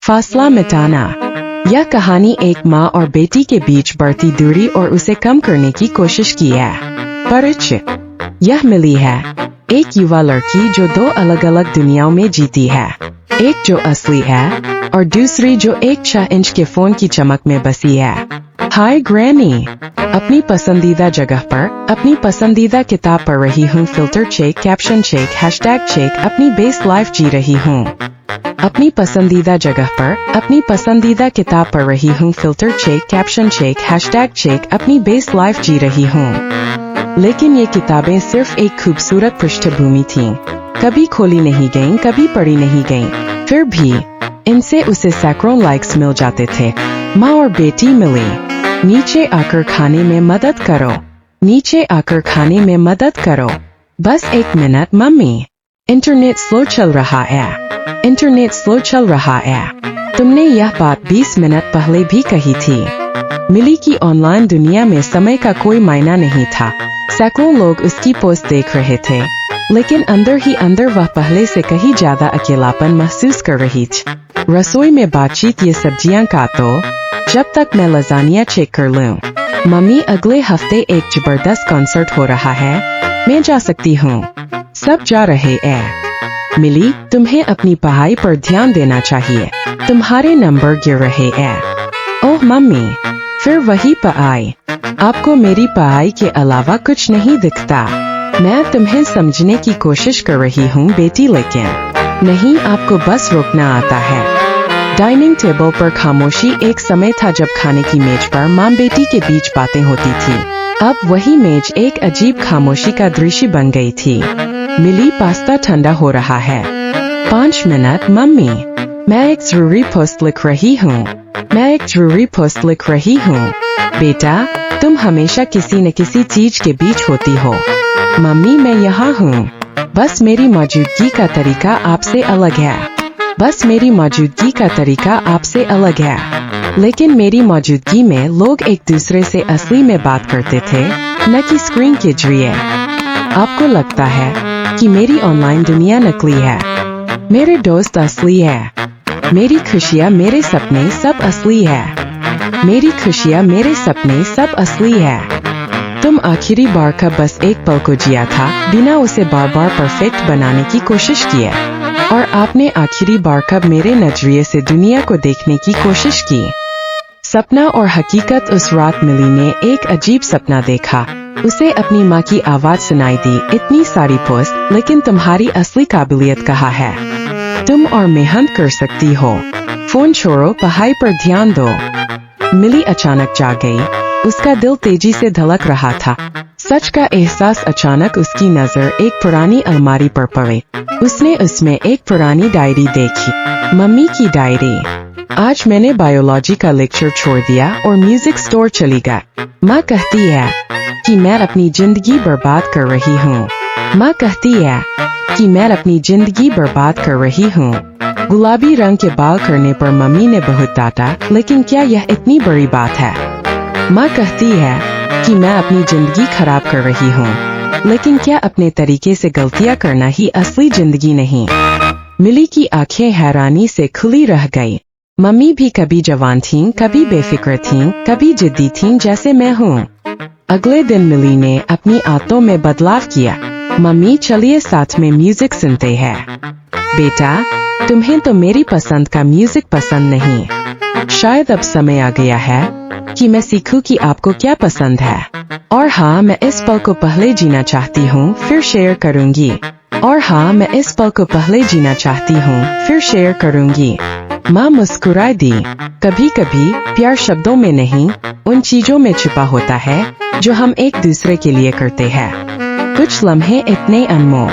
फासला मिटाना। यह कहानी एक माँ और बेटी के बीच बढ़ती दूरी और उसे कम करने की कोशिश की है। परिचय। यह मिली है, एक युवा लड़की जो दो अलग अलग दुनियाओं में जीती है, एक जो असली है और दूसरी जो एक 6 इंच के फोन की चमक में बसी है। हाय ग्रैनी, अपनी पसंदीदा जगह पर अपनी पसंदीदा किताब पढ़ रही हूँ, filter check, caption check, hashtag check, अपनी बेस्ट लाइफ जी रही हूँ। अपनी पसंदीदा जगह पर अपनी पसंदीदा किताब पढ़ रही हूँ, filter check, caption check, hashtag check, अपनी बेस्ट लाइफ जी रही हूँ। लेकिन ये किताबें सिर्फ एक खूबसूरत पृष्ठभूमि थीं, कभी खोली नहीं गईं, कभी पढ़ी नहीं गईं। फिर भी इनसे उसे सैकड़ों लाइक्स मिल जाते थे। माँ और बेटी मिली। नीचे आकर खाने में मदद करो, नीचे आकर खाने में मदद करो, बस 1 मिनट मम्मी, इंटरनेट स्लो चल रहा है, इंटरनेट स्लो चल रहा है। तुमने यह बात 20 मिनट पहले भी कही थी। मिली की ऑनलाइन दुनिया में समय का कोई मायना नहीं था। सैकड़ों लोग उसकी पोस्ट देख रहे थे, लेकिन अंदर ही अंदर वह पहले से कहीं ज्यादा अकेलापन महसूस कर रही थी। रसोई में बातचीत, ये सब्जियां काटो जब तक मैं लजानिया चेक कर लूं। मम्मी, अगले हफ्ते एक जबरदस्त कॉन्सर्ट हो रहा है, मैं जा सकती हूँ। सब जा रहे हैं। मिली, तुम्हें अपनी पढ़ाई पर ध्यान देना चाहिए, तुम्हारे नंबर गिर रहे हैं। ओह मम्मी, फिर वही पढ़ाई, आपको मेरी पढ़ाई के अलावा कुछ नहीं दिखता। मैं तुम्हें समझने की कोशिश कर रही हूँ बेटी, लेकिन नहीं, आपको बस रोकना आता है। डाइनिंग टेबल पर खामोशी। एक समय था जब खाने की मेज पर माँ बेटी के बीच बातें होती थी। अब वही मेज एक अजीब खामोशी का दृश्य बन गई थी। मिली, पास्ता ठंडा हो रहा है। 5 मिनट मम्मी, मैं एक जरूरी पोस्ट लिख रही हूँ, मैं एक जरूरी पोस्ट लिख रही हूँ। बेटा, तुम हमेशा किसी न किसी चीज के बीच होती हो। मम्मी, मैं यहाँ हूँ, बस मेरी मौजूदगी का तरीका आपसे अलग है, बस मेरी मौजूदगी का तरीका आपसे अलग है। लेकिन मेरी मौजूदगी में लोग एक दूसरे से असली में बात करते थे, न कि स्क्रीन के जरिए। आपको लगता है कि मेरी ऑनलाइन दुनिया नकली है, मेरे दोस्त असली है, मेरी खुशियाँ, मेरे सपने सब असली है, मेरी खुशियाँ, मेरे सपने सब असली है। तुम आखिरी बार कब बस एक पल को जिया था, बिना उसे बार बार परफेक्ट बनाने की कोशिश किए? और आपने आखिरी बार कब मेरे नजरिए से दुनिया को देखने की कोशिश की? सपना और हकीकत। उस रात मिली ने एक अजीब सपना देखा। उसे अपनी माँ की आवाज सुनाई दी, इतनी सारी पोस्ट, लेकिन तुम्हारी असली काबिलियत कहाँ है? तुम और मेहनत कर सकती हो, फोन छोड़ो, पढ़ाई पर ध्यान दो। मिली अचानक जाग गई। उसका दिल तेजी से धड़क रहा था। सच का एहसास। अचानक उसकी नजर एक पुरानी अलमारी पर पड़ी। उसने उसमें एक पुरानी डायरी देखी। मम्मी की डायरी। आज मैंने बायोलॉजी का लेक्चर छोड़ दिया और म्यूजिक स्टोर चली गई। माँ कहती है कि मैं अपनी जिंदगी बर्बाद कर रही हूँ। माँ कहती है कि मैं अपनी जिंदगी बर्बाद कर रही हूँ। गुलाबी रंग के बाल करने पर मम्मी ने बहुत डांटा, लेकिन क्या यह इतनी बड़ी बात है? माँ कहती है कि मैं अपनी जिंदगी खराब कर रही हूँ, लेकिन क्या अपने तरीके से गलतियाँ करना ही असली जिंदगी नहीं? मिली की आंखें हैरानी से खुली रह गई। मम्मी भी कभी जवान थीं, कभी बेफिक्र थीं, कभी जिद्दी थीं, जैसे मैं हूँ। अगले दिन मिली ने अपनी आदतों में बदलाव किया। मम्मी, चलिए साथ में म्यूजिक सुनते हैं। बेटा, तुम्हें तो मेरी पसंद का म्यूजिक पसंद नहीं। शायद अब समय आ गया है कि मैं सीखूं कि आपको क्या पसंद है। और हाँ, मैं इस पल को पहले जीना चाहती हूँ, फिर शेयर करूँगी। और हाँ, मैं इस पल को पहले जीना चाहती हूँ, फिर शेयर करूँगी। माँ मुस्कुरा दी। कभी कभी प्यार शब्दों में नहीं, उन चीजों में छुपा होता है जो हम एक दूसरे के लिए करते हैं। कुछ लम्हे इतने अनमोल।